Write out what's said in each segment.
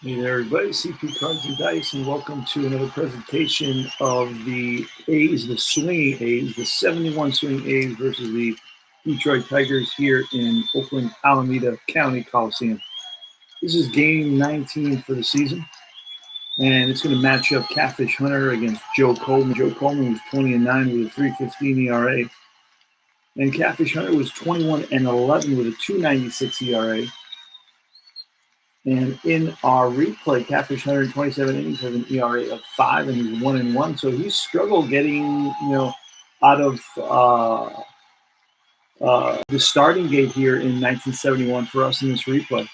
Hey there, everybody. CP Cards and Dice, and welcome to another presentation of the A's, the swinging A's, the 71 swinging A's versus the Detroit Tigers here in Oakland, Alameda County Coliseum. This is game 19 for the season, and it's going to match up Catfish Hunter against Joe Coleman. Joe Coleman was 20-9 with a 3.15 ERA, and Catfish Hunter was 21-11 with a 2.96 ERA. And in our replay, Catfish 127 innings has an ERA of 5, and he's 1-1. So he struggled getting, out of the starting gate here in 1971 for us in this replay.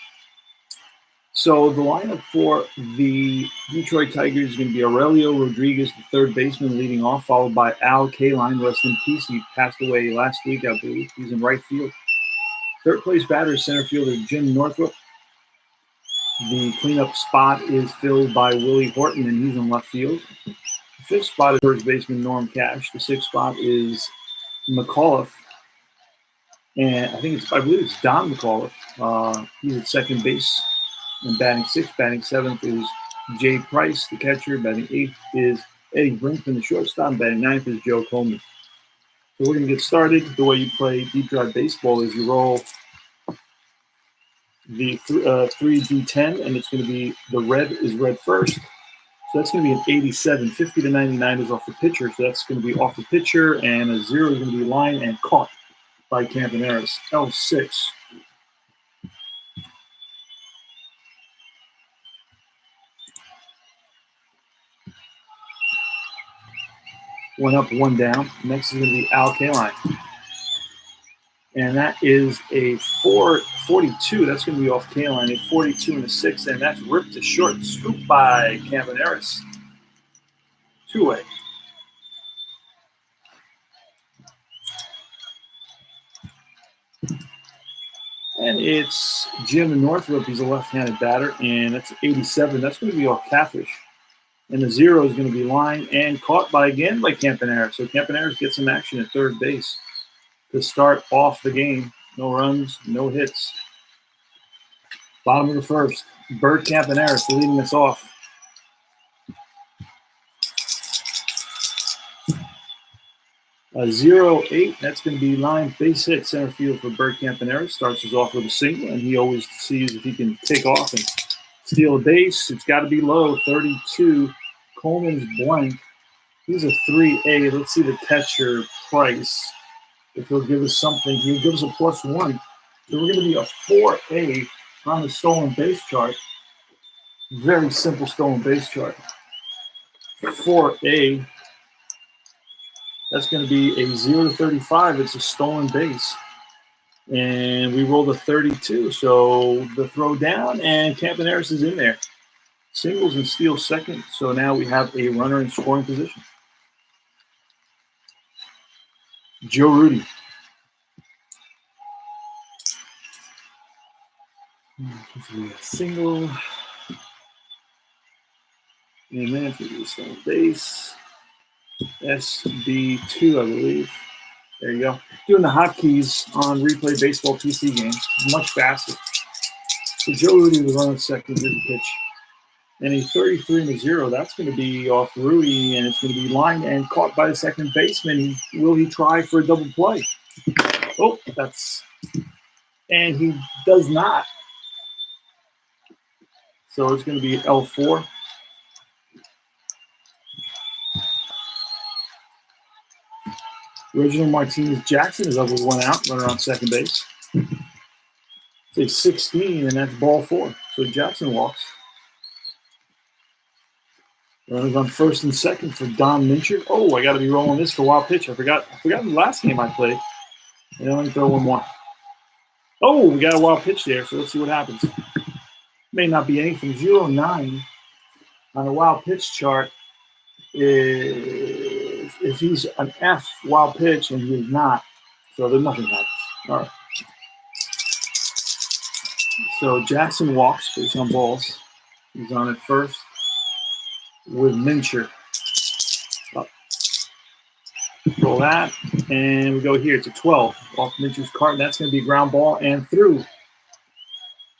So the lineup for the Detroit Tigers is going to be Aurelio Rodriguez, the third baseman, leading off, followed by Al Kaline. Rest in peace. He passed away last week, I believe. He's in right field. Third place batter is center fielder Jim Northrup. The cleanup spot is filled by Willie Horton, and he's in left field. The fifth spot is first baseman Norm Cash. The sixth spot is McAuliffe, and I believe it's Don McAuliffe. He's at second base and batting sixth. Batting seventh is Jay Price, the catcher. Batting eighth is Eddie Brinkman, the shortstop. And batting ninth is Joe Coleman. So we're going to get started. The way you play deep drive baseball is you roll the 3D10, and it's going to be the red is red first. So that's going to be an 87. 50 to 99 is off the pitcher. So that's going to be off the pitcher, and a 0 is going to be line and caught by Campaneris. L6. One up, one down. Next is going to be Al Kaline. And that is a 442. That's going to be off Kaline. A 42 and a 6, and that's ripped to short. Scoop by Campaneris. Two-way. And it's Jim Northrup. He's a left-handed batter, and that's 87. That's going to be off Catfish. And the 0 is going to be line and caught by Campaneris. So Campaneris gets some action at third base to start off the game. No runs, no hits. Bottom of the first. Bert Campaneris leading us off. A 0-8, that's going to be line base hit center field for Bert Campaneris. Starts us off with a single, and he always sees if he can take off and steal a base. It's got to be low, 32. Coleman's blank. He's a 3A. Let's see the catcher, Price. If he'll give us something, he'll give us a +1. So we're going to be a 4A on the stolen base chart. Very simple stolen base chart. 4A. That's going to be a 0 to 35. It's a stolen base. And we rolled a 32. So the throw down, and Campaneris is in there. Singles and steals second. So now we have a runner in scoring position. Joe Rudy. A single. And then for the stolen base. SB2, I believe. There you go. Doing the hotkeys on Replay Baseball PC game. Much faster. So Joe Rudy was on second. Here's the pitch. And a 33 and a 0. That's going to be off Rudy, and it's going to be lined and caught by the second baseman. Will he try for a double play? Oh, and he does not. So it's going to be L4. Reginald Martinez Jackson is up with one out, runner on second base. It's a 16, and that's ball 4. So Jackson walks. Runners on first and second for Don Mincher. Oh, I got to be rolling this for wild pitch. I forgot the last game I played. And let me throw one more. Oh, we got a wild pitch there, so let's see what happens. May not be anything. 0-9 on the wild pitch chart is if he's an F wild pitch, and he's not, so there's nothing happens. All right. So Jackson walks based on balls. He's on at first with Mincher. Up. Roll that, and we go here to 12 off Mincher's cart. That's going to be ground ball and through.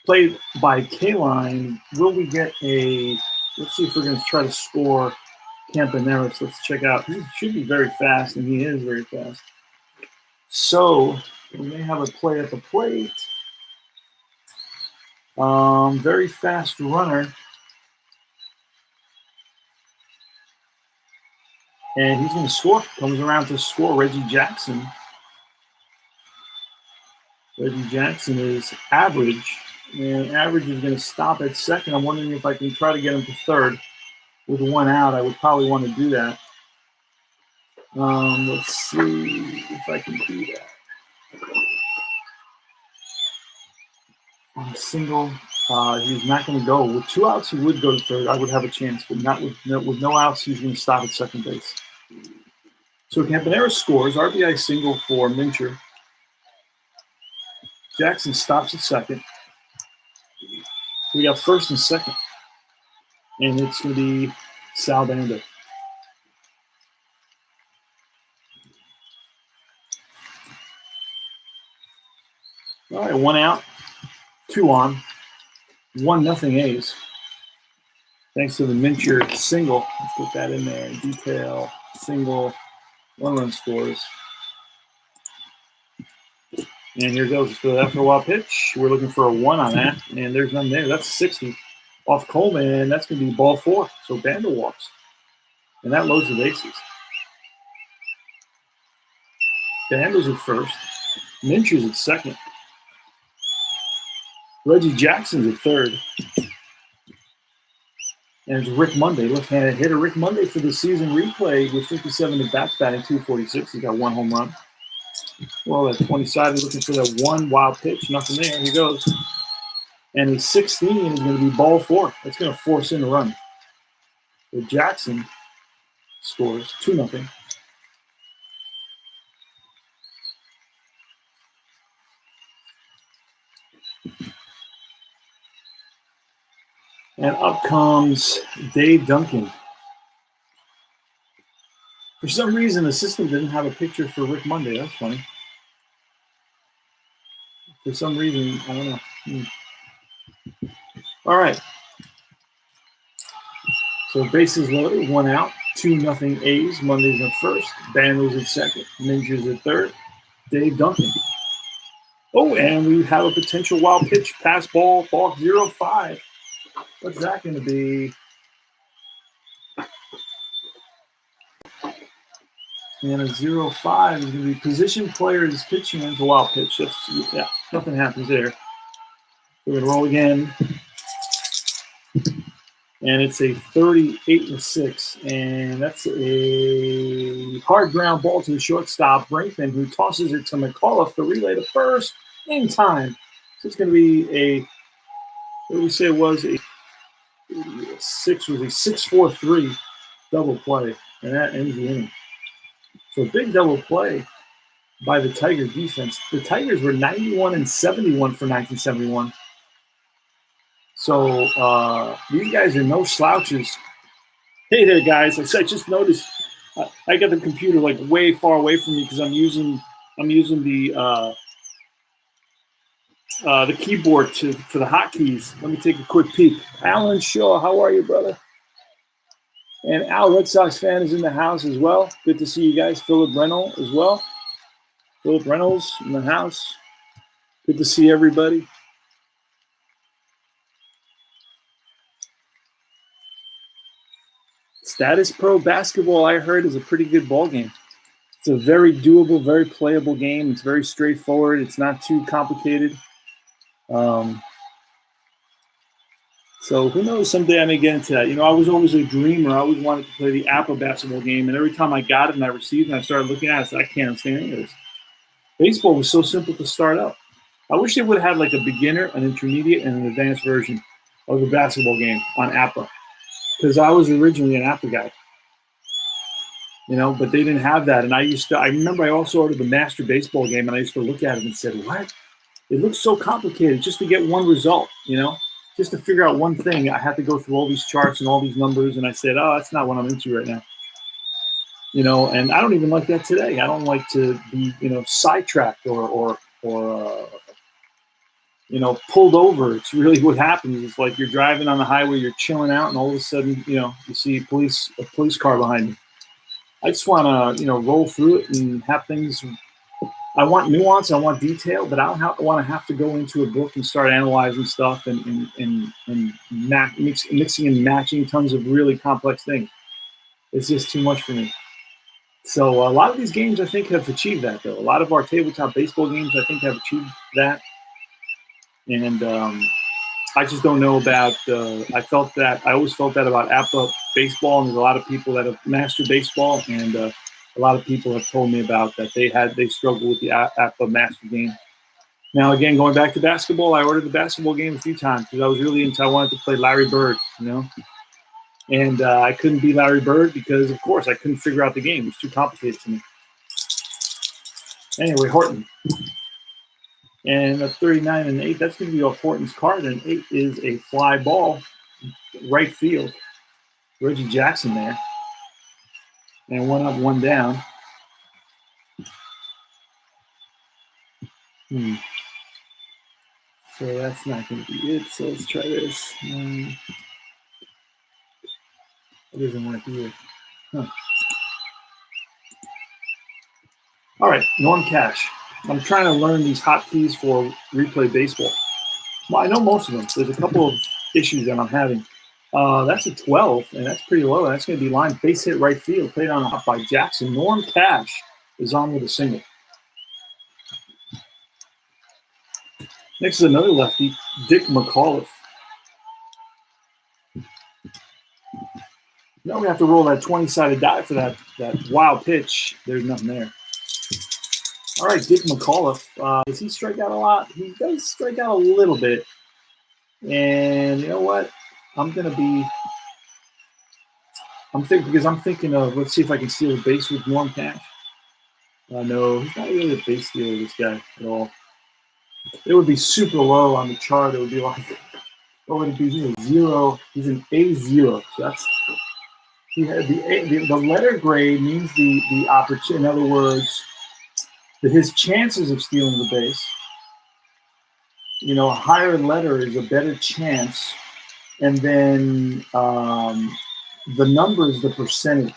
played by K-Line. Will we get a, let's see if we're going to try to score Campaneris. Let's check out. He should be very fast, and he is very fast. So we may have a play at the plate. Very fast runner. And he's going to score. Comes around to score. Reggie Jackson. Reggie Jackson is average. And average is going to stop at second. I'm wondering if I can try to get him to third. With one out, I would probably want to do that. Let's see if I can do that. On a single, he's not going to go. With 2 outs, he would go to third. I would have a chance, but not with no outs, he's going to stop at second base. So Campanera scores, RBI single for Mincher. Jackson stops at second. We got first and second. And it's going to be Sal Bando. All right, 1 out, 2 on, 1-0 A's. Thanks to the Mincher single. Let's put that in there. Detail, single, 1-run scores. And here goes. Let's throw that for a wild pitch. We're looking for a 1 on that, and there's none there. That's 60 off Coleman, and that's going to be ball 4. So Bando walks. And that loads the bases. Bando's at first. Mincher's at second. Reggie Jackson's at third. And it's Rick Monday, left-handed hitter. Rick Monday for the season replay with 57 at-bats, batting .246. He got 1 home run. Well, at 20-sided, looking for that 1 wild pitch. Nothing there. He goes. And he's 16 is going to be ball 4. That's going to force in a run. So Jackson scores 2-0. And up comes Dave Duncan. For some reason, the system didn't have a picture for Rick Monday. That's funny. For some reason, I don't know. All right. So bases loaded, 1 out, 2-0 A's. Monday's at first. Bando's at second. Mincher's at third. Dave Duncan. Oh, and we have a potential wild pitch. Pass ball, balk 0-5. What's that going to be? And a 0-5 is going to be position player is pitching, and it's a wild pitch. Yeah, nothing happens there. We're going to roll again. And it's a 38-6. And that's a hard ground ball to the shortstop, Brinkman, who tosses it to McAuliffe, the relay to first in time. So it's going to be a, what did we say it was? A 6-4-3 double play. And that ends the inning. So a big double play by the Tiger defense. The Tigers were 91-71 for 1971. So these guys are no slouches. Hey there, guys! I just noticed I got the computer like way far away from me because I'm using the keyboard for the hotkeys. Let me take a quick peek. Alan Shaw, how are you, brother? And Al, Red Sox fan, is in the house as well. Good to see you guys. Philip Reynolds as well. Philip Reynolds in the house. Good to see everybody. Status Pro basketball, I heard, is a pretty good ball game. It's a very doable, very playable game. It's very straightforward. It's not too complicated. So who knows, someday I may get into that. You know, I was always a dreamer. I always wanted to play the Apple basketball game, and every time I got it and I received it and I started looking at it, I said, I can't understand any of this. Baseball was so simple to start out. I wish they would have had like a beginner, an intermediate, and an advanced version of the basketball game on Apple. Because I was originally an Apple guy. You know, but they didn't have that. And I remember I also ordered the Master Baseball game, and I used to look at it and said, what? It looks so complicated just to get one result, you know? Just to figure out one thing, I had to go through all these charts and all these numbers, and I said, oh, that's not what I'm into right now. You know, and I don't even like that today. I don't like to be, you know, sidetracked or pulled over. It's really what happens. It's like you're driving on the highway, you're chilling out, and all of a sudden, you see a police car behind you. I just want to, roll through it and have things. I want nuance, I want detail, but I don't want to have to go into a book and start analyzing stuff and mixing and matching tons of really complex things. It's just too much for me. So a lot of these games, I think, have achieved that, though. A lot of our tabletop baseball games, I think, have achieved that. And I just don't know about. I always felt that about APBA baseball, and there's a lot of people that have mastered baseball, and a lot of people have told me about that they struggle with the APBA master game. Now, again, going back to basketball, I ordered the basketball game a few times because I was really into. I wanted to play Larry Bird, and I couldn't beat Larry Bird because, of course, I couldn't figure out the game. It was too complicated to me. Anyway, Horton. And a 39 and 8, that's going to be off Horton's card. And 8 is a fly ball, right field. Reggie Jackson there. And one up, one down. So that's not going to be it. So let's try this. It doesn't work either. All right, Norm Cash. I'm trying to learn these hotkeys for replay baseball. Well, I know most of them. There's a couple of issues that I'm having. That's a 12, and that's pretty low. That's going to be line base hit right field, played on hot by Jackson. Norm Cash is on with a single. Next is another lefty, Dick McAuliffe. Now we have to roll that 20-sided die for that wild pitch. There's nothing there. All right, Dick McAuliffe. Does he strike out a lot? He does strike out a little bit. And you know what? I'm thinking of, let's see if I can steal a base with Norm Cash. No, he's not really a base stealer, this guy, at all. It would be super low on the chart. It would be like, what would it be? He's a 0. He's an A0. So that's, he had the letter grade means the opportunity. In other words, his chances of stealing the base, a higher letter is a better chance. And then the number is the percentage.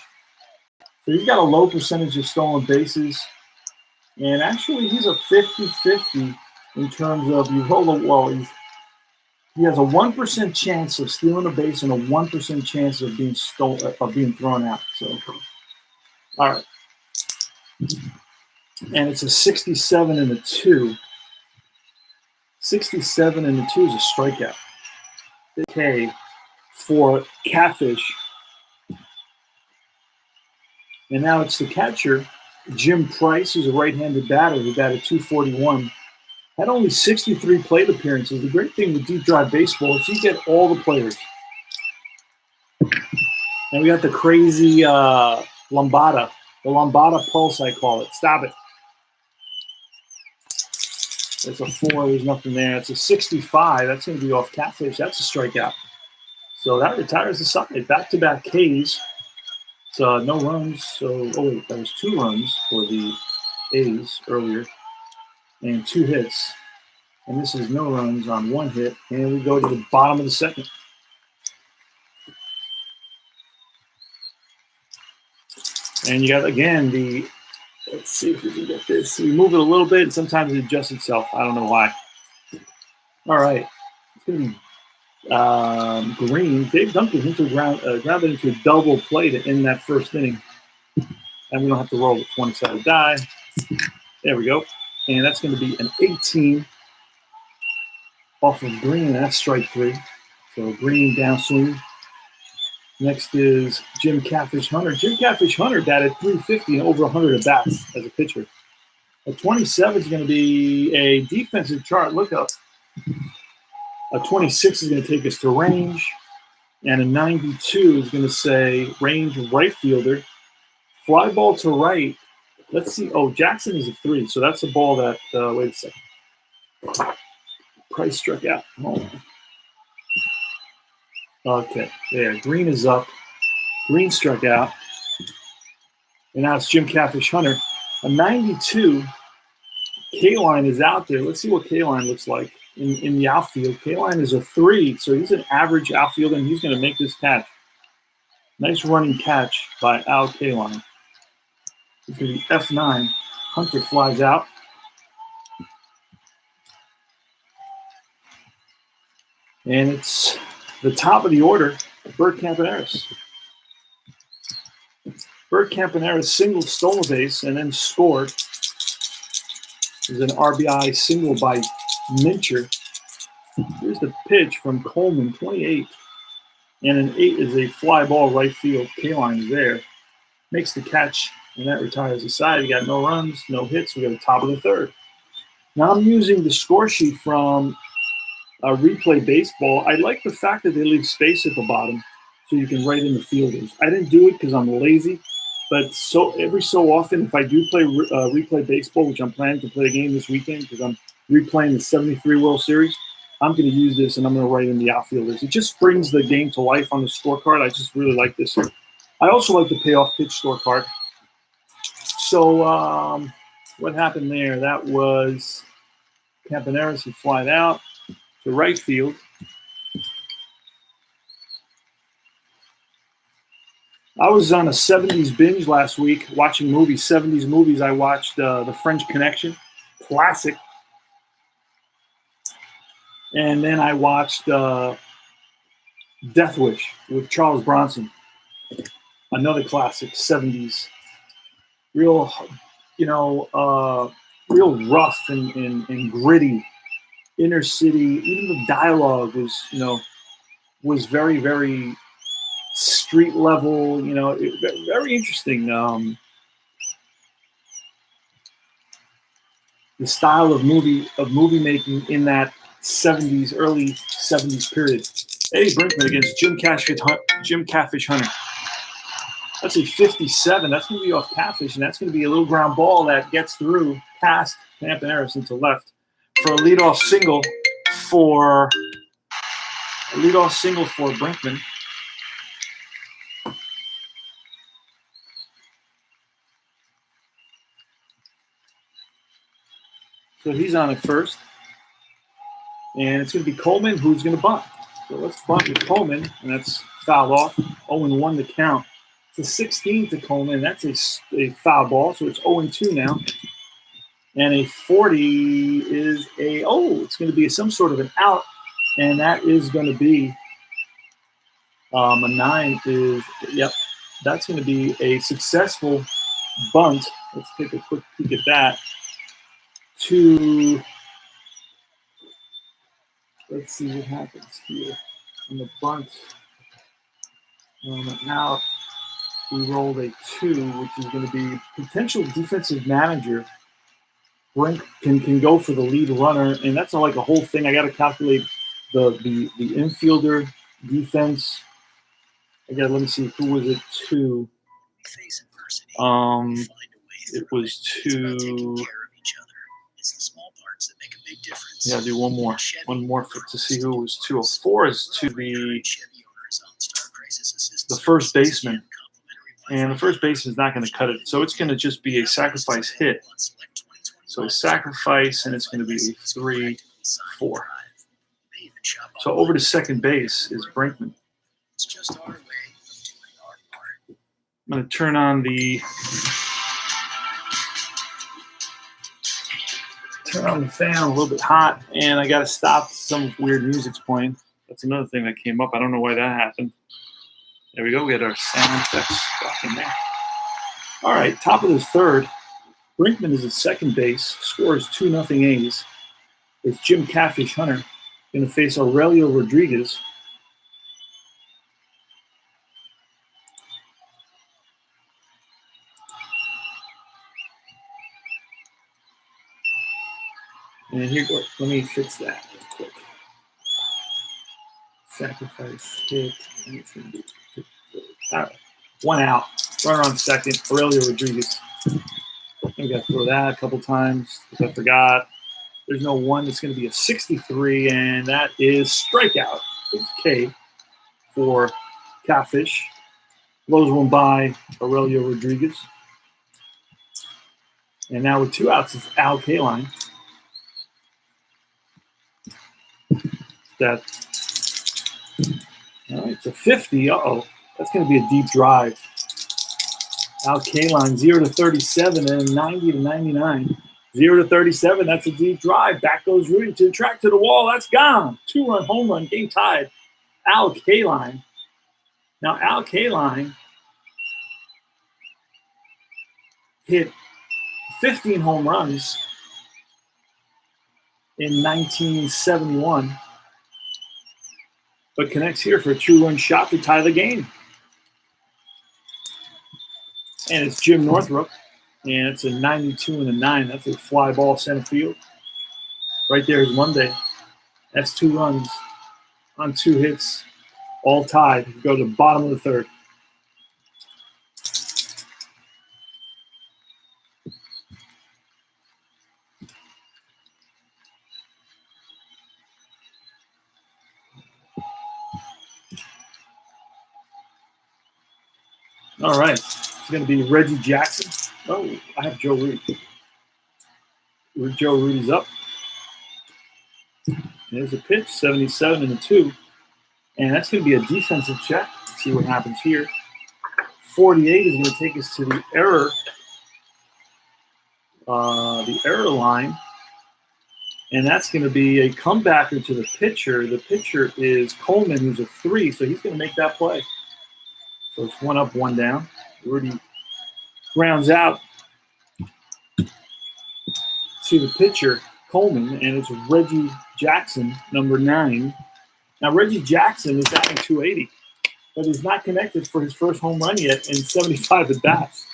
So he's got a low percentage of stolen bases. And actually, he's a 50-50 in terms of he has a 1% chance of stealing a base and a 1% chance of being thrown out. So, all right. And it's a 67 and a 2. 67 and a 2 is a strikeout. Okay, for Catfish. And now it's the catcher, Jim Price, who's a right-handed batter who batted .241. Had only 63 plate appearances. The great thing with deep drive baseball is you get all the players. And we got the crazy lambada. The lambada pulse, I call it. Stop it. It's a 4. There's nothing there. It's a 65. That's going to be off Catfish. That's a strikeout. So that retires the side. Back-to-back Ks. So no runs. So, that was 2 runs for the A's earlier. And 2 hits. And this is no runs on 1 hit. And we go to the bottom of the second. And you got, again, let's see if we can get this. We move it a little bit, and sometimes it adjusts itself. I don't know why. All right. It's going to be Green. Dave Duncan grounded into a double play to end that first inning. And we don't have to roll with 20-sided die. There we go. And that's going to be an 18 off of Green. That's strike 3. So Green downswing. Next is Jim Catfish Hunter. Jim Catfish Hunter batted .350 and over 100 at-bats as a pitcher. A 27 is going to be a defensive chart. Look up. A 26 is going to take us to range. And a 92 is going to say range right fielder. Fly ball to right. Let's see. Oh, Jackson is a 3. So that's a ball that, wait a second. Price struck out. Hold on. Okay, there. Green is up. Green struck out. And now it's Jim Catfish Hunter. A 92. K-line is out there. Let's see what K-line looks like. in the outfield. Kaline is a 3, so he's an average outfielder, and he's going to make this catch. Nice running catch by Al Kaline. It's going to be F9. Hunter flies out. And it's the top of the order, Bert Campaneris. Bert Campaneris single, stole a base, and then scored. There's an RBI single by Mincher. Here's the pitch from Coleman, 28. And an 8 is a fly ball right field. Kaline is there. Makes the catch, and that retires the side. You got no runs, no hits. We got the top of the third. Now I'm using the score sheet from Replay Baseball. I like the fact that they leave space at the bottom so you can write in the fielders. I didn't do it because I'm lazy, but every so often, if I do play Replay Baseball, which I'm planning to play a game this weekend because I'm replaying the 73 World Series, I'm going to use this and I'm going to write in the outfielders. It just brings the game to life on the scorecard. I just really like this. I also like the payoff pitch scorecard. So what happened there? That was Campaneris. He flied out to right field. I was on a 70s binge last week watching movies, 70s movies. I watched The French Connection, classic. And then I watched Death Wish with Charles Bronson, another classic, 70s. Real, real rough and gritty. Inner city, even the dialogue was very, very street level, very interesting. The style of movie making in that 70s, early 70s period. Eddie Brinkman against Jim Catfish Hunter. That's a 57. That's going to be off Catfish, and that's going to be a little ground ball that gets through past Campaneris into left for a leadoff single for Brinkman. So he's on at first. And it's going to be Coleman who's going to bunt. So let's bunt with Coleman, and that's fouled off. 0-1 to count. It's a 16 to Coleman. That's a foul ball, so it's 0-2 now. And a 40 is it's going to be some sort of an out, and that is going to be a 9 is, that's going to be a successful bunt. Let's take a quick peek at that. Let's see what happens here on the bunt. Now we rolled a 2, which is going to be potential defensive manager. Brink can go for the lead runner, and that's not like a whole thing. I got to calculate the infielder defense. Let me see, who was it to? It was to. Yeah, do one more to see who it was to. A 4 is to the first baseman, and the first baseman is not going to cut it, so it's going to just be a sacrifice hit. So a sacrifice, and it's going to be a 3-4. So over to second base is Brinkman. I'm going to turn on the fan a little bit hot, and I got to stop some weird music's playing. That's another thing that came up. I don't know why that happened. There we go. We got our sound effects back in there. All right, top of the third. Brinkman is at second base. Scores 2-0 A's. It's Jim Catfish Hunter going to face Aurelio Rodriguez. And here, let me fix that real quick. Sacrifice hit. And it's going to be all right. 1 out. Runner on second. Aurelio Rodriguez. I got to throw that a couple times because I forgot. There's no 1. It's going to be a 63, and that is strikeout. It's K for Catfish. Blows one by Aurelio Rodriguez. And now with 2 outs, it's Al Kaline. That. All right, it's a 50. Uh-oh. That's going to be a deep drive. Al Kaline, 0 to 37 and 90 to 99. 0 to 37, that's a deep drive. Back goes Rudy to the track, to the wall. That's gone. 2-run home run, game tied. Al Kaline. Now, Al Kaline hit 15 home runs in 1971, but connects here for a 2-run shot to tie the game. And it's Jim Northrup, and it's a 92 and a 9. That's a fly ball center field. Right there is Monday. That's 2 runs on 2 hits, all tied. We go to the bottom of the third. All right, it's going to be Reggie Jackson. Oh, I have Joe Rudy. Joe Rudy's up. There's a pitch, 77 and a 2. And that's going to be a defensive check. Let's see what happens here. 48 is going to take us to the error line. And that's going to be a comebacker to the pitcher. The pitcher is Coleman, who's a 3, so he's going to make that play. So it's 1 up, 1 down. Rudy grounds out to the pitcher, Coleman, and it's Reggie Jackson, number 9. Now, Reggie Jackson is batting 280, but he's not connected for his first home run yet in 75 at-bats.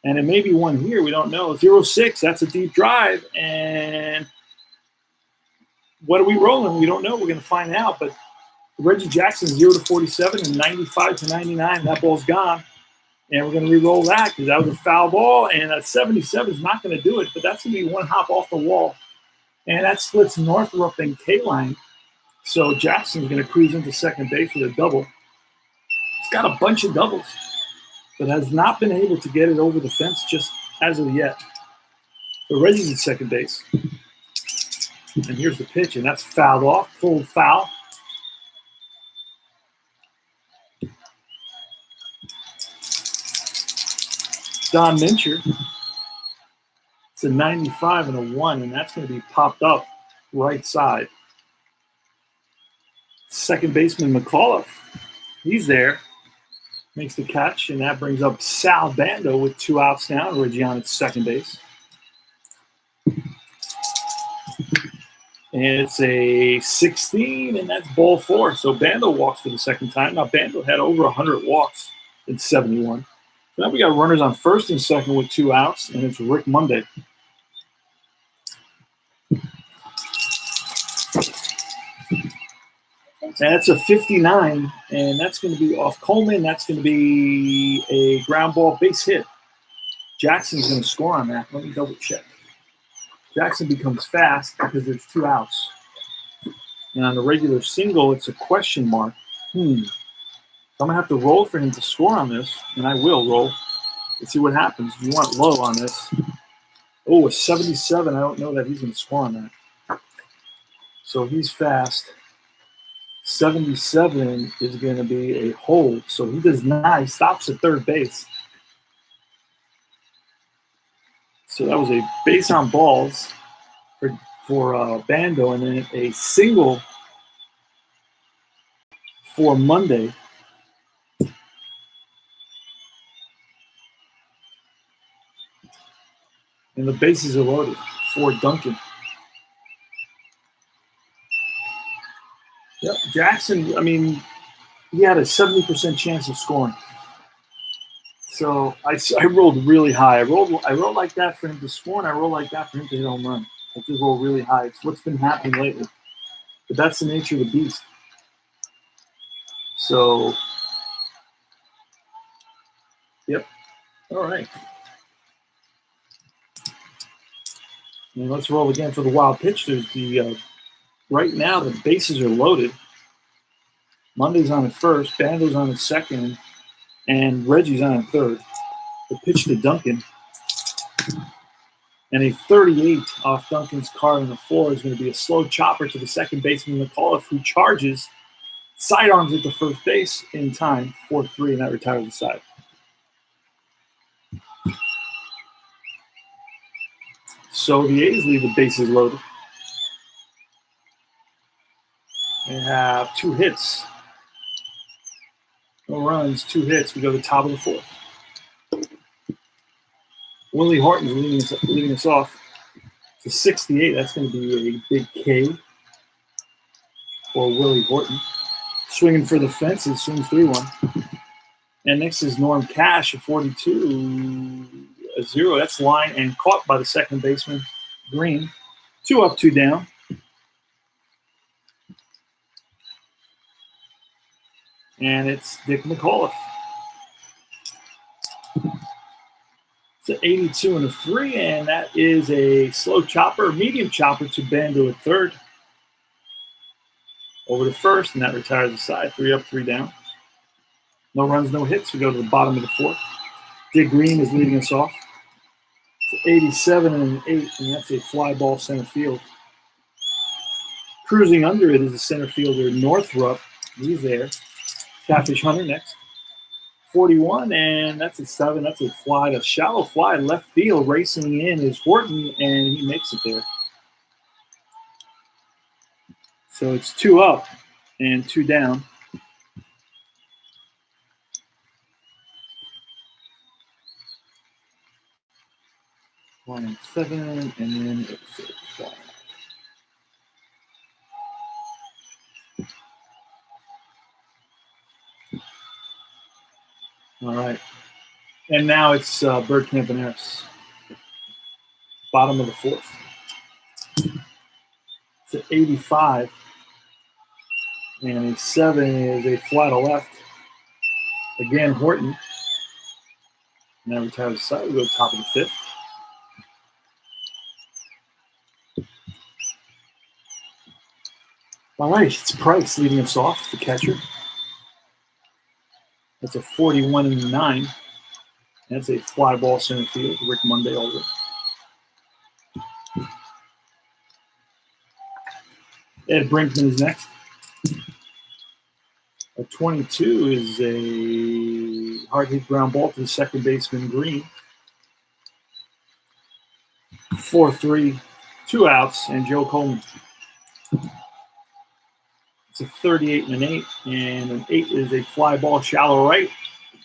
And it may be one here, we don't know. 0-6, that's a deep drive, and what are we rolling? We don't know. We're going to find out, but Reggie Jackson, 0 to 47 and 95 to 99. That ball's gone. And we're going to re-roll that because that was a foul ball. And a 77 is not going to do it, but that's going to be 1 hop off the wall. And that splits Northrup and Kaline. So Jackson's going to cruise into second base with a double. He's got a bunch of doubles, but has not been able to get it over the fence just as of yet. So Reggie's at second base. And here's the pitch, and that's fouled off, pulled foul. Don Mincher. It's a 95 and a 1, and that's going to be popped up right side. Second baseman McAuliffe, he's there, makes the catch, and that brings up Sal Bando with 2 outs now. Reggie on at second base. And it's a 16, and that's ball 4. So Bando walks for the second time. Now Bando had over 100 walks in 71. So now we got runners on first and second with 2 outs, and it's Rick Monday. And that's a 59, and that's going to be off Coleman. That's going to be a ground ball base hit. Jackson's going to score on that. Let me double check. Jackson becomes fast because there's 2 outs. And on the regular single, it's a question mark. I'm going to have to roll for him to score on this, and I will roll. Let's see what happens. You want low on this. Oh, a 77. I don't know that he's going to score on that. So he's fast. 77 is going to be a hold. So he does not. He stops at third base. So that was a base on balls for Bando, and then a single for Monday. And the bases are loaded for Duncan. Yep, Jackson, I mean, he had a 70% chance of scoring. So I rolled really high. I rolled like that for him to score, and I rolled like that for him to hit home run. I just rolled really high. It's what's been happening lately. But that's the nature of the beast. So, yep. All right. And let's roll again for the wild pitch. There's the right now the bases are loaded. Monday's on at first, Bando's on at second, and Reggie's on at third. The pitch to Duncan. And a 38 off Duncan's card on the floor is going to be a slow chopper to the second baseman, McAuliffe, who charges, sidearms at the first base in time, 4-3, and that retires the side. So the A's leave the bases loaded. They have 2 hits. No runs, 2 hits. We go to the top of the 4th. Willie Horton's leading us off. It's a 68. That's going to be a big K for Willie Horton. Swinging for the fences, swings 3-1. And next is Norm Cash at 42, a 0. That's line and caught by the second baseman, Green. 2 up, 2 down. And it's Dick McAuliffe. It's an 82 and a 3, and that is a slow chopper, medium chopper to Bando at third. Over to first, and that retires the side. 3 up, 3 down. No runs, no hits. We go to the bottom of the 4th. Dick Green is leading us off. It's 87 and an 8, and that's a fly ball center field. Cruising under it is the center fielder, Northrup. He's there. Catfish Hunter next. 41, and that's a 7. That's a fly, a shallow fly left field. Racing in is Horton, and he makes it there. So it's 2 up and 2 down. Line and 7, and then it's a fly. All right. And now it's Bergkamp and Harris. Bottom of the 4th. It's an 85. And a 7 is a fly to left. Again, Horton. Now retires the side. We go top of the 5th. All right, it's Price leading us off, the catcher. That's a 41 and 9. That's a fly ball center field. Rick Monday over. Ed Brinkman is next. A 22 is a hard hit ground ball to the second baseman, Green. 4-3, 2 outs, and Joe Coleman. It's a 38 and an 8, and an 8 is a fly ball shallow right.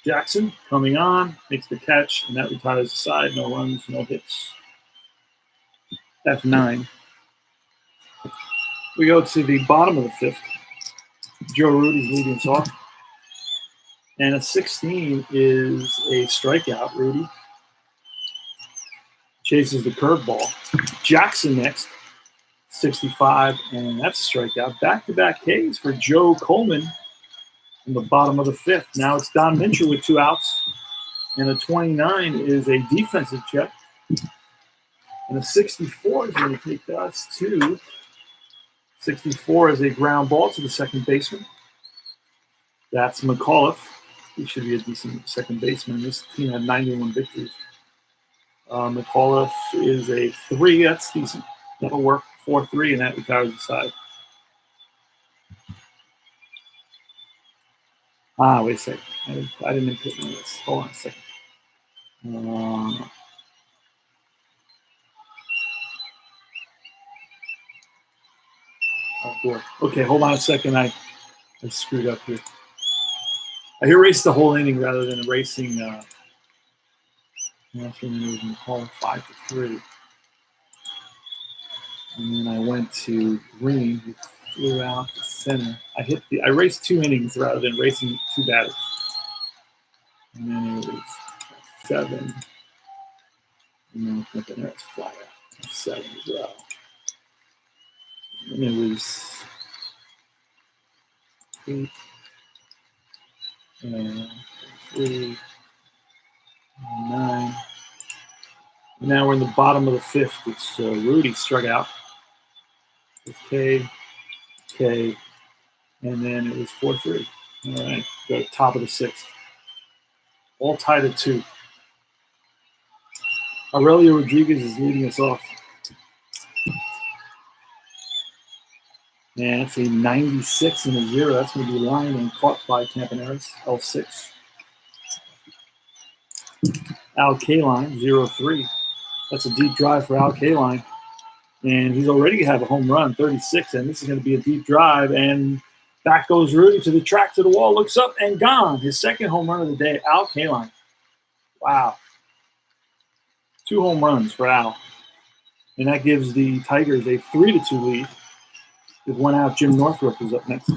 Jackson coming on, makes the catch, and that retires the side. No runs, no hits. That's 9. We go to the bottom of the 5th. Joe Rudy's leading us off. And a 16 is a strikeout, Rudy. Chases the curveball. Jackson next. 65, and that's a strikeout. Back-to-back Ks for Joe Coleman in the bottom of the 5th. Now it's Don Mincher with 2 outs, and a 29 is a defensive check. And a 64 is going to take us to 64 is a ground ball to the second baseman. That's McAuliffe. He should be a decent second baseman. This team had 91 victories. McAuliffe is a 3. That's decent. That'll work. 4-3, and that retires the side. Wait a second. I didn't input my list. Hold on a second. Oh, boy. Okay, hold on a second. I screwed up here. I erased the whole inning rather than erasing McAuliffe 5-3. And then I went to Green, who flew out to center. I raced 2 innings rather than racing 2 batters. And then it was 7. And then the next fly out. 7 as well. And it was 8. And 3. And 9. And now we're in the bottom of the 5th. It's Rudy struck out. With K, and then it was 4-3. All right, go to top of the 6th. All tied at 2. Aurelio Rodriguez is leading us off. And it's a 96 and a 0. That's going to be lined and caught by Campaneris, L6. Al Kaline, 0-3. That's a deep drive for Al Kaline. And he's already have a home run, 36, and this is going to be a deep drive. And back goes Rudy to the track, to the wall, looks up, and gone. His second home run of the day, Al Kaline. Wow. 2 home runs for Al. And that gives the Tigers a 3-2 lead. With 1 out, Jim Northrup is up next.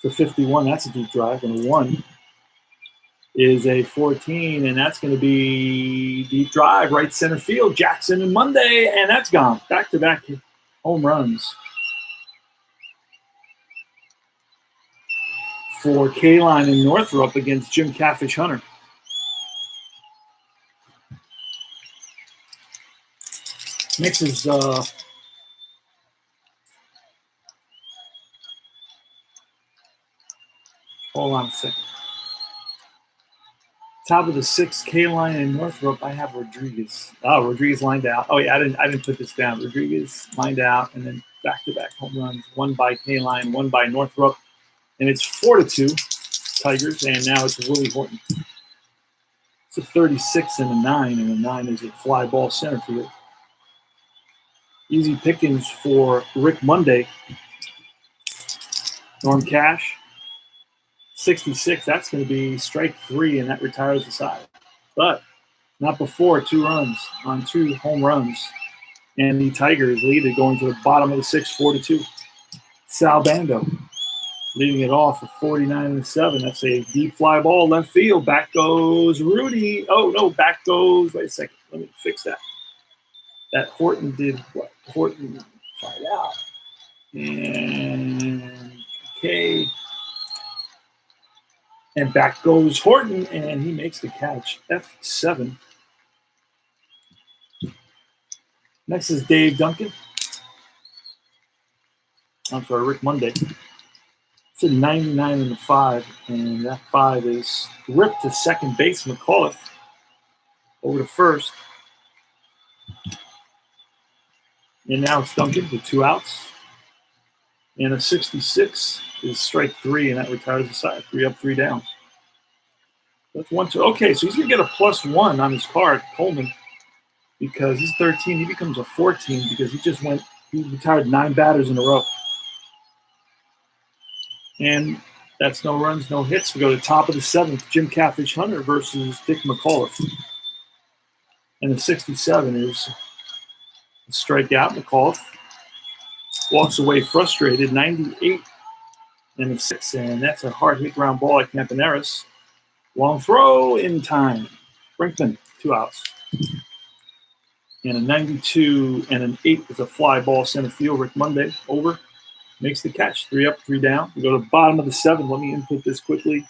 For 51, that's a deep drive. And a 1 is a 14, and that's going to be deep drive, right center field. Jackson and Monday, and that's gone. Back-to-back home runs for Kaline and Northrup against Jim Catfish Hunter. Next is hold on a second. Top of the 6th, Kaline and Northrup. I have Rodriguez. Oh, Rodriguez lined out. Oh yeah, I didn't put this down. Rodriguez lined out, and then back-to-back home runs. 1 by Kaline, 1 by Northrup, and it's 4-2 Tigers. And now it's Willie Horton. It's a 36 and a 9, and a 9 is a fly ball center field. Easy pickings for Rick Monday. Norm Cash. 66, that's going to be strike 3, and that retires the side. But not before 2 runs on 2 home runs. And the Tigers lead it going to the bottom of the 6th, 4-2. Sal Bando leading it off at 49 and 7. That's a deep fly ball left field. Back goes Rudy. Oh, no, back goes. Wait a second. Let me fix that. That Horton did what? Horton fired out. And okay. And back goes Horton, and he makes the catch. F7. Next is Dave Duncan. I'm sorry, Rick Monday. It's a 99 and a 5, and that 5 is ripped to second base. McAuliffe over to first. And now it's Duncan with 2 outs. And a 66 is strike 3, and that retires the side. 3 up, 3 down. That's 1-2. Okay, so he's going to get a +1 on his card, Coleman, because he's 13. He becomes a 14 because he retired 9 batters in a row. And that's no runs, no hits. We go to the top of the 7th, Jim Catfish Hunter versus Dick McAuliffe. And the 67 is a strikeout. McAuliffe walks away frustrated, 98 and a 6, and that's a hard hit ground ball at Campaneris. Long throw in time. Brinkman, 2 outs. And a 92 and an 8 is a fly ball center field. Rick Monday over. Makes the catch. 3 up, 3 down. We go to the bottom of the 7th. Let me input this quickly.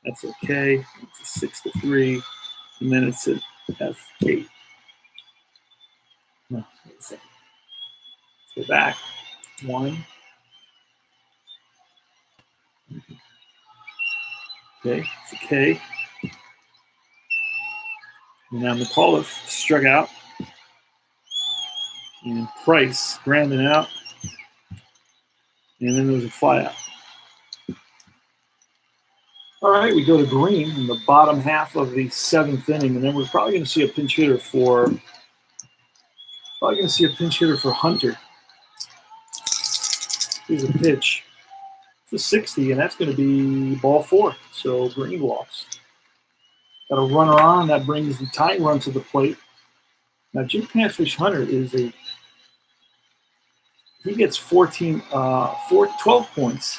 That's okay. It's a 6-3. And then it's an F8. No, wait a second. Let's go back. 1. Okay, it's a K. And now McAuliffe struck out. And Price grounded out. And then there was a fly out. All right, we go to Green in the bottom half of the 7th inning. And then we're probably going to see a pinch hitter for Hunter. Here's a pitch. It's a 60, and that's going to be ball 4. So Green walks. Got a runner on. That brings the tying run to the plate. Now, Jim Catfish Hunter he gets 12 points.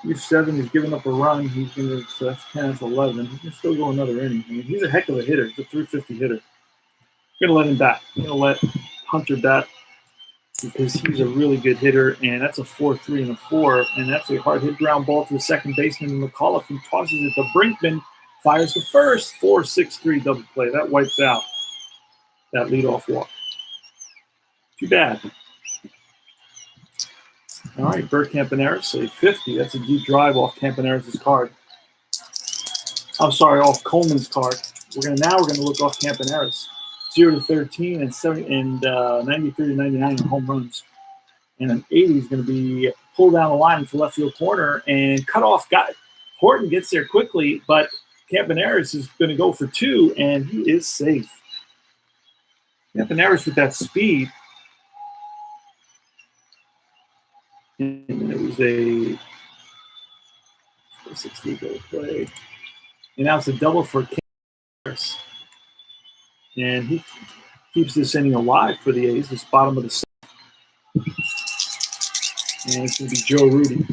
If 7 is giving up a run, he's going to, so that's 10, that's 11. He can still go another inning. I mean, he's a heck of a hitter. He's a 350 hitter. We're going to let him bat. We're going to let Hunter bat because he's a really good hitter, and that's a 4-3 and a 4, and that's a hard hit ground ball to the second baseman, McAuliffe, who tosses it to Brinkman, fires to first, 4-6-3 double play. That wipes out that leadoff walk. Too bad. All right, Bert Campaneris, a 50. That's a deep drive off Campaneris' card. I'm sorry, off Coleman's card. We're gonna look off Campaneris. 0 to 13 and 93 to 99 on home runs. And an 80 is going to be pulled down the line into left field corner and cut off. Horton gets there quickly, but Campaneris is going to go for 2, and he is safe. Campaneris with that speed. And it was a 460 go play. And now it's a double for Campaneris. And he keeps this inning alive for the A's, this bottom of the seventh. And it's going to be Joe Rudy.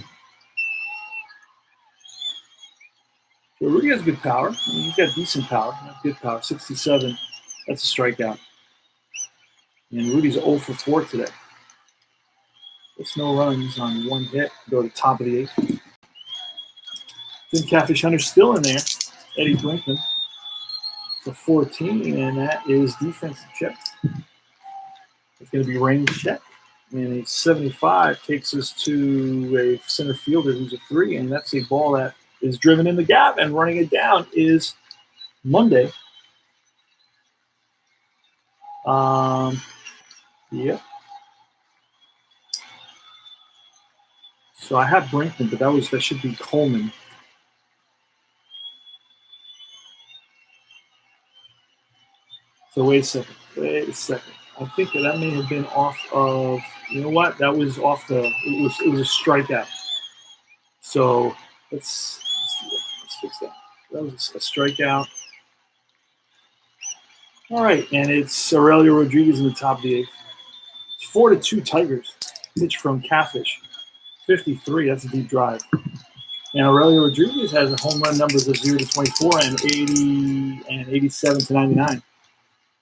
Joe Rudy has good power. He's got decent power, not good power. 67. That's a strikeout. And Rudy's 0 for 4 today. It's no runs on 1 hit. Go to the top of the 8th. Then Catfish Hunter's still in there. Eddie Brinkman for 14, and that is defensive check. It's going to be range check. And a 75 takes us to a center fielder who's a 3, and that's a ball that is driven in the gap, and running it down is Monday. Yep. So I have Brinkman, but that should be Coleman. So wait a second. I think that may have been off of, you know what? That was off it was a strikeout. So let's fix that. That was a strikeout. All right, and it's Aurelio Rodriguez in the top of the 8th. It's 4-2 Tigers. Pitch from Catfish. 53, that's a deep drive. And Aurelio Rodriguez has home run numbers of 0 to 24 and 80 and 87 to 99.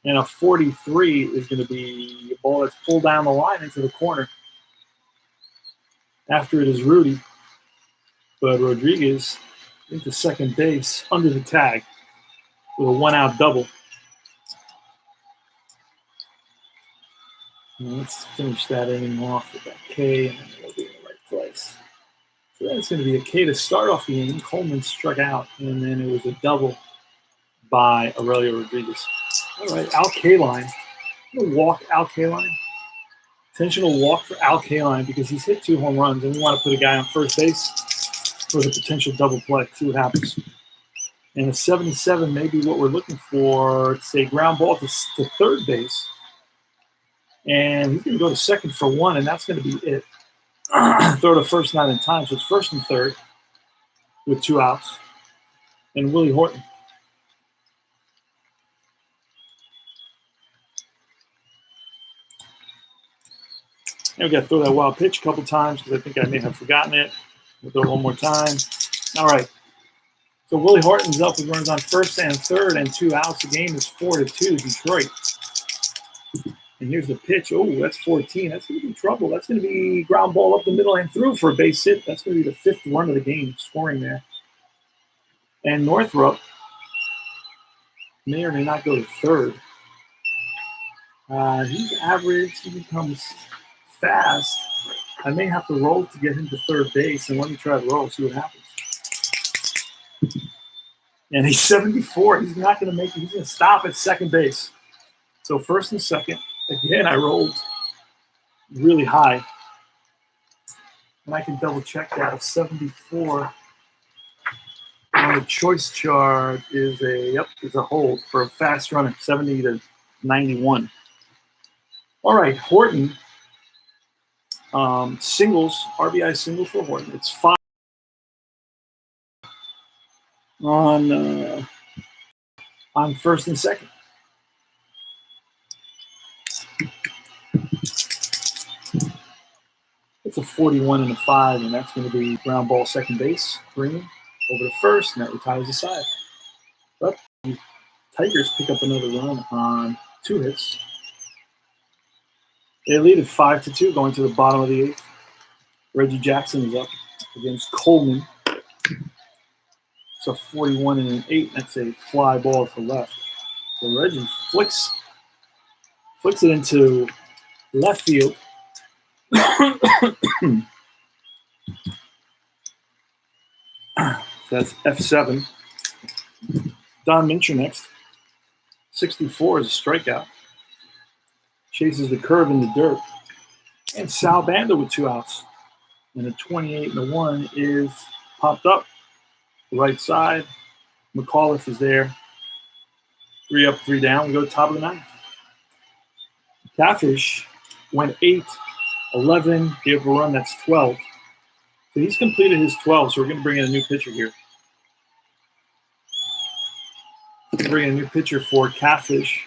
And a 43 is going to be a ball that's pulled down the line into the corner. After it is Rudy, but Rodriguez into second base under the tag with a 1-out double. And let's finish that inning off with that K, and then we'll be in the right place. So that's going to be a K to start off the inning. Coleman struck out, and then it was a double by Aurelio Rodriguez. All right, Al Kaline. I'm going to walk Al Kaline. Intentional walk for Al Kaline because he's hit 2 home runs, and we want to put a guy on first base for the potential double play. See what happens. And a 77 may be what we're looking for. It's a ground ball to third base. And he's going to go to second for 1, and that's going to be it. Throw to first, not in time. So it's first and third with 2 outs. And Willie Horton. And we got to throw that wild pitch a couple times because I think I may have forgotten it. We'll throw it one more time. All right. So Willie Horton's up with runners on first and third and 2 outs. The game is 4-2 Detroit. And here's the pitch. Oh, that's 14. That's going to be trouble. That's going to be ground ball up the middle and through for a base hit. That's going to be the 5th run of the game, scoring there. And Northrup may or may not go to third. He's average. He becomes fast. I may have to roll to get him to third base, and let me try to roll, see what happens. And he's 74. He's not going to make it. He's going to stop at second base. So first and second. Again, I rolled really high. And I can double check that. A 74 on the choice chart is a hold for a fast runner, 70 to 91. All right, Horton. Singles, RBI single for Horton. It's 5 on first and second. It's a 41 and a 5, and that's going to be ground ball second base. Green over to first, and that retires the side. But the Tigers pick up another run on 2 hits. They lead at 5-2 going to the bottom of the 8th. Reggie Jackson is up against Coleman. It's a 41 and an 8. That's a fly ball to left. So Reggie flicks it into left field. So that's F7. Don Mincher next. 64 is a strikeout. Chases the curve in the dirt. And Sal Banda with 2 outs. And a 28 and a 1 is popped up. The right side. McAuliffe is there. 3 up, 3 down. We go top of the 9th. Catfish went 8, 11, gave a run. That's 12. So he's completed his 12, so we're going to bring in a new pitcher here. Bring in a new pitcher for Catfish.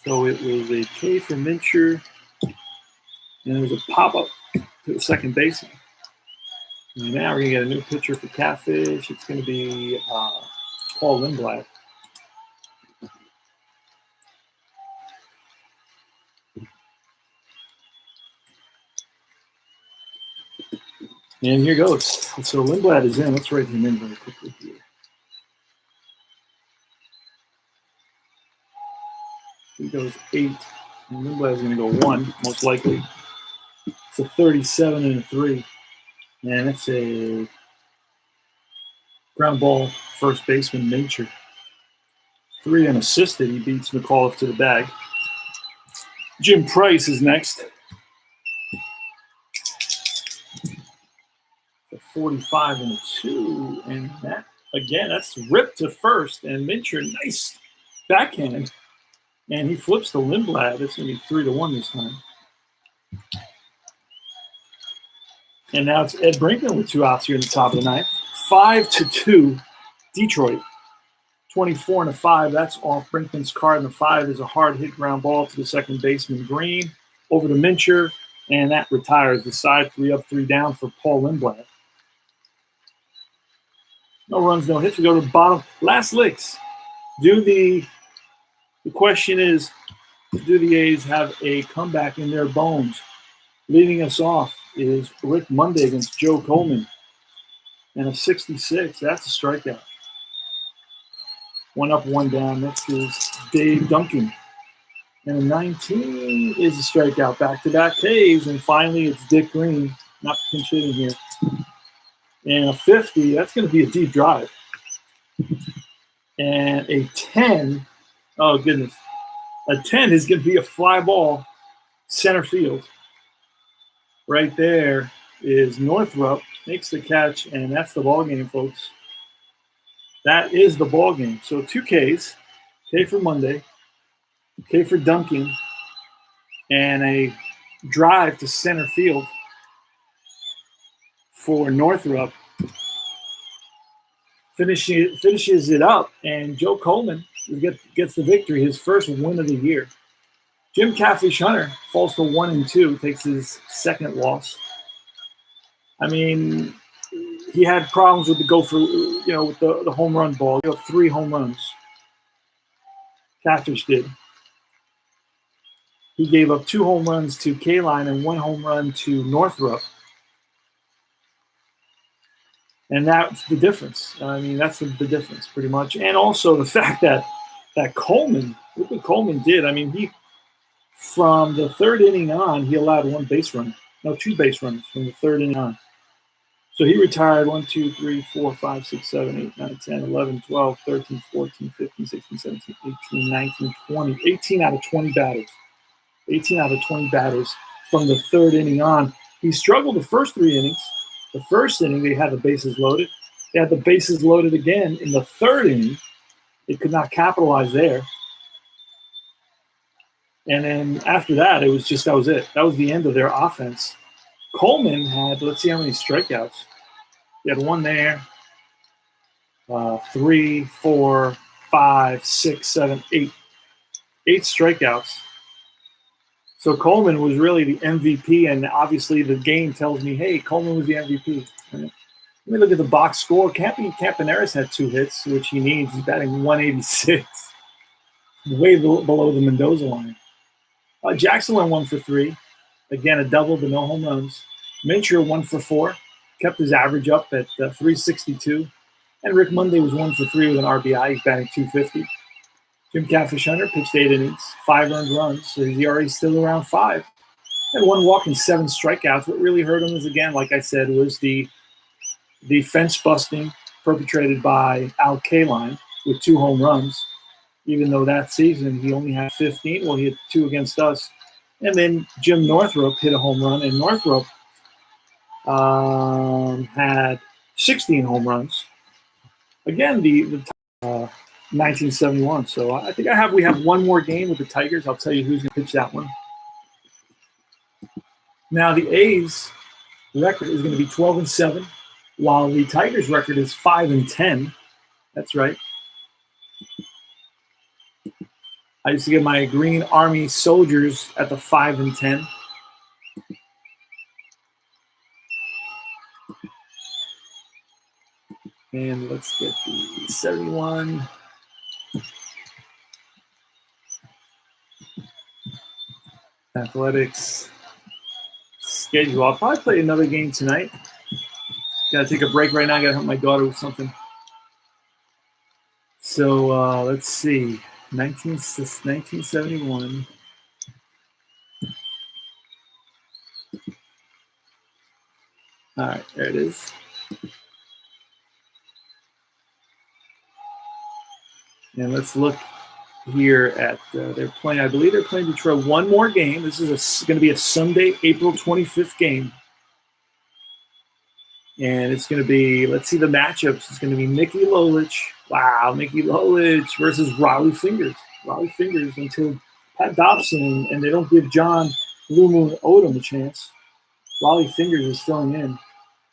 So it was a K for Mincher, and there was a pop-up to the second baseman. And now we're going to get a new pitcher for Catfish. It's going to be Paul Lindblad. And here goes. So Lindblad is in. Let's write him in very quickly here. He goes 8. And Lindblad is going to go 1, most likely. It's a 37 and a 3. And it's a ground ball first baseman Nature. 3 unassisted. He beats McAuliffe to the bag. Jim Price is next. 45 and a 2, and that again, that's ripped to first, and Mincher, nice backhand, and he flips to Lindblad. It's going to be 3-1 this time. And now it's Ed Brinkman with 2 outs here in the top of the 9th. 5-2, Detroit. 24 and a 5. That's off Brinkman's card, and the 5 is a hard hit ground ball to the second baseman Green over to Mincher, and that retires the side. 3 up, 3 down for Paul Lindblad. No runs, no hits. We go to the bottom. Last licks. The question is, do the A's have a comeback in their bones? Leading us off is Rick Monday against Joe Coleman. And a 66. That's a strikeout. 1 up, 1 down. Next is Dave Duncan. And a 19 is a strikeout. Back-to-back K's. And finally, it's Dick Green. Not pinch hitting here. And a 50, that's going to be a deep drive. And a 10, oh goodness. A 10 is going to be a fly ball center field. Right there is Northrup, makes the catch, and that's the ball game, folks. That is the ball game. So 2 Ks, K for Monday, K for Duncan, and a drive to center field for Northrup. Finishes it up, and Joe Coleman gets the victory, his first win of the year. Jim Catfish Hunter falls to 1-2, takes his second loss. I mean, he had problems with with the home run ball. He got 3 home runs. Catfish did. He gave up 2 home runs to K-Line and 1 home run to Northrup. And that's the difference. I mean, that's the difference pretty much. And also the fact that Coleman, look what Coleman did. I mean, from the 3rd inning on, he allowed 2 base runners from the 3rd inning on. So he retired 1, 2, 3, 4, 5, 6, 7, 8, 9, 10, 11, 12, 13, 14, 15, 16, 17, 18, 19, 20. 18 out of 20 batters. 18 out of 20 batters from the 3rd inning on. He struggled the first 3 innings. The first inning, they had the bases loaded. They had the bases loaded again in the 3rd inning. They could not capitalize there. And then after that, that was it. That was the end of their offense. Coleman had, let's see how many strikeouts. He had 1 there, 3, 4, 5, 6, 7, 8. 8 strikeouts. So Coleman was really the MVP, and obviously the game tells me, hey, Coleman was the MVP. Let me look at the box score. Campaneris had 2 hits, which he needs. He's batting 186, way below the Mendoza line. Jackson went 1 for 3. Again, a double, but no home runs. Mincher 1 for 4, kept his average up at 362. And Rick Monday was 1 for 3 with an RBI. He's batting 250. Jim Catfish Hunter pitched 8 innings, 5 earned runs, so he's already still around 5. Had 1 walk and 7 strikeouts. What really hurt him is, again, like I said, was the fence busting perpetrated by Al Kaline with 2 home runs. even though that season he only had 15. Well, he had 2 against us. And then Jim Northrup hit a home run, and Northrup had 16 home runs. Again, the 1971. So I think we have one more game with the Tigers. I'll tell you who's going to pitch that one. Now the A's record is going to be 12-7, while the Tigers record is 5-10. That's right. I used to get my Green Army soldiers at the 5-10. And let's get the 71. Athletics schedule. I'll probably play another game tonight. Gotta take a break right now. Gotta help my daughter with something. So let's see. 1971. All right, there it is. And let's look here at they're playing. I believe they're playing Detroit one more game. This is going to be a Sunday, April 25th game. And it's going to be, let's see the matchups. It's going to be Mickey Lolich. Wow, Mickey Lolich versus Raleigh Fingers. Raleigh Fingers until Pat Dobson, and they don't give John Blue Moon Odom a chance. Raleigh Fingers is filling in.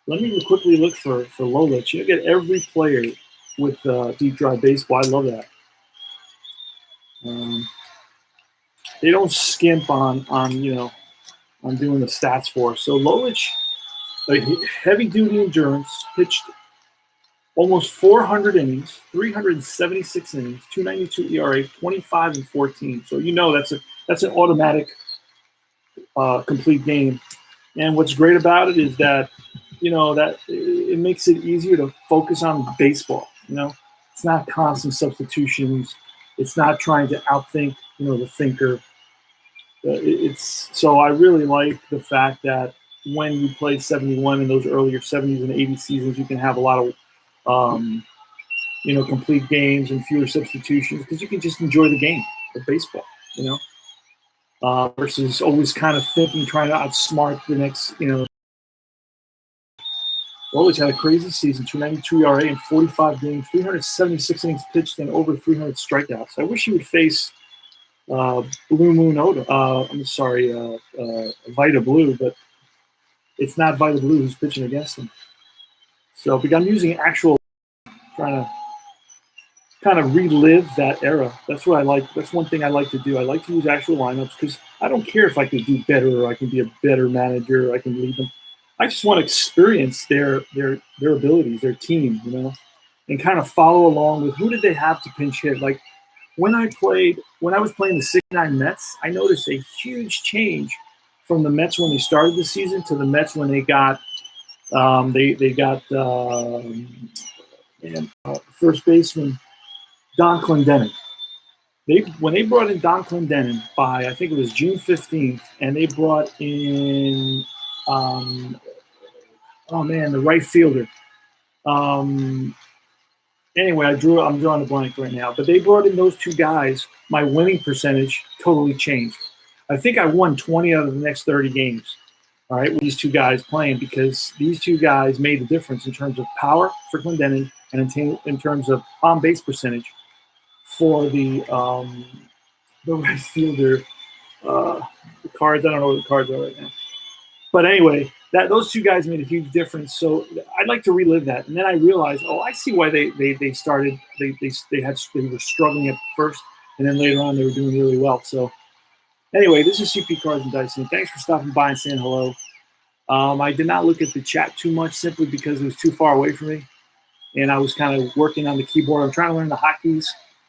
Let me quickly look for Lolich. You get every player with deep drive baseball. I love that. They don't skimp on doing the stats for us. So Lolich, heavy duty endurance, pitched almost 400 innings, 376 innings, 2.92 ERA, 25-14. So that's an automatic complete game. And what's great about it is that that it makes it easier to focus on baseball. It's not constant substitutions. It's not trying to outthink the thinker. So I really like the fact that when you play 71 in those earlier 70s and 80s seasons, you can have a lot of complete games and fewer substitutions because you can just enjoy the game of baseball, versus always kind of trying to outsmart the next, Lolich had a crazy season, 2.92 ERA in 45 games, 376 innings pitched, and over 300 strikeouts. I wish he would face Blue Moon Odom. Vita Blue, but it's not Vita Blue who's pitching against him. So because I'm using trying to kind of relive that era. That's what I like. That's one thing I like to do. I like to use actual lineups because I don't care if I can do better or I can be a better manager or I can lead them. I just want to experience their abilities, their team, and kind of follow along with who did they have to pinch hit. Like when I was playing the 69 Mets, I noticed a huge change from the Mets when they started the season to the Mets when they got first baseman Don Clendenin. When they brought in Don Clendenin by, I think it was June 15th, and they brought in the right fielder. Anyway, I'm drawing a blank right now. But they brought in those two guys. My winning percentage totally changed. I think I won 20 out of the next 30 games. All right, with these two guys playing because these two guys made the difference in terms of power for Clendenin and in terms of on base percentage for the right fielder. The cards, I don't know what the cards are right now. But anyway, those two guys made a huge difference. So I'd like to relive that. And then I realized, I see why they started. They were struggling at first, and then later on they were doing really well. So anyway, this is CP Cards and Dice, and thanks for stopping by and saying hello. I did not look at the chat too much simply because it was too far away from me, and I was kind of working on the keyboard. I'm trying to learn the hotkeys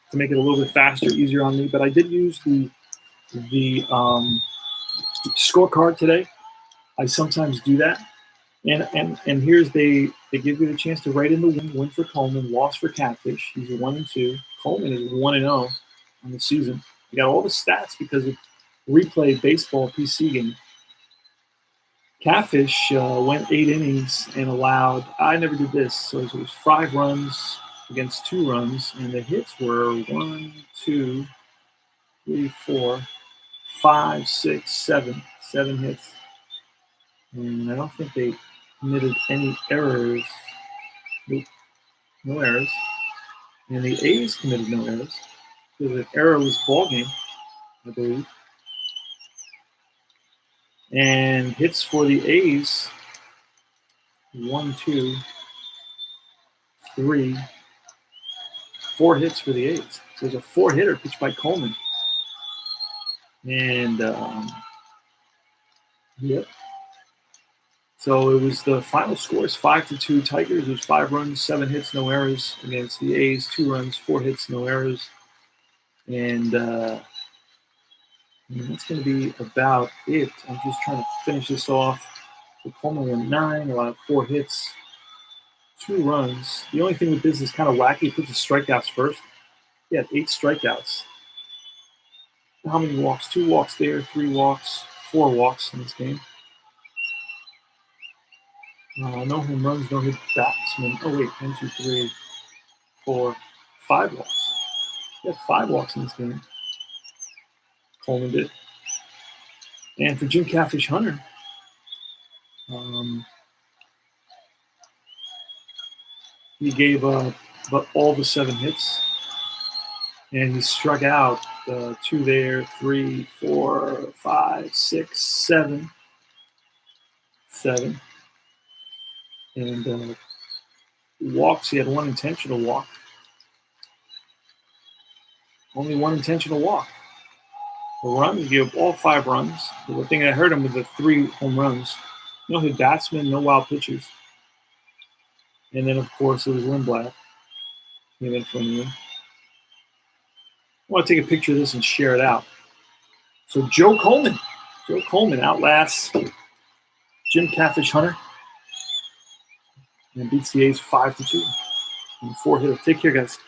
to make it a little bit faster, easier on me. But I did use the scorecard today. I sometimes do that, and here's they give you the chance to write in the win for Coleman, loss for Catfish. He's a 1-2. Coleman is 1-0 on the season. You got all the stats because of replay baseball PC game. Catfish went 8 innings and allowed. I never did this, so it was 5 runs, against 2 runs, and the hits were 1, 2, 3, 4, 5, 6, 7. 7 hits. And I don't think they committed any errors. Nope, no errors. And the A's committed no errors. It was an errorless ball game, I believe. And hits for the A's, 1, 2, 3, 4 hits for the A's. So there's a 4-hitter pitched by Coleman. And, yep. So it was the final scores 5-2 Tigers. It was 5 runs, 7 hits, no errors against the A's. 2 runs, 4 hits, no errors. And that's going to be about it. I'm just trying to finish this off. So Coleman went 9, allowed 4 hits, 2 runs. The only thing with this is kind of wacky. He put the strikeouts first. He had 8 strikeouts. How many walks? 2 walks there, 3 walks, 4 walks in this game. No home runs, no hit batsmen. Oh, wait, 1, 2, 3, 4, 5 walks. He had 5 walks in this game. Coleman did. And for Jim Catfish Hunter, he gave up all the 7 hits, and he struck out 2 there, 3, 4, 5, 6, 7. 7. And walks, he had 1 intentional walk. Only 1 intentional walk. The runs, he gave up all 5 runs. The thing that hurt him was the 3 home runs. No hit batsmen, no wild pitches. And then, of course, it was Lindblad. Came in for me. I want to take a picture of this and share it out. So Joe Coleman outlasts Jim Catfish Hunter and beats the A's 5-2. And 4-hitter. Take care, guys.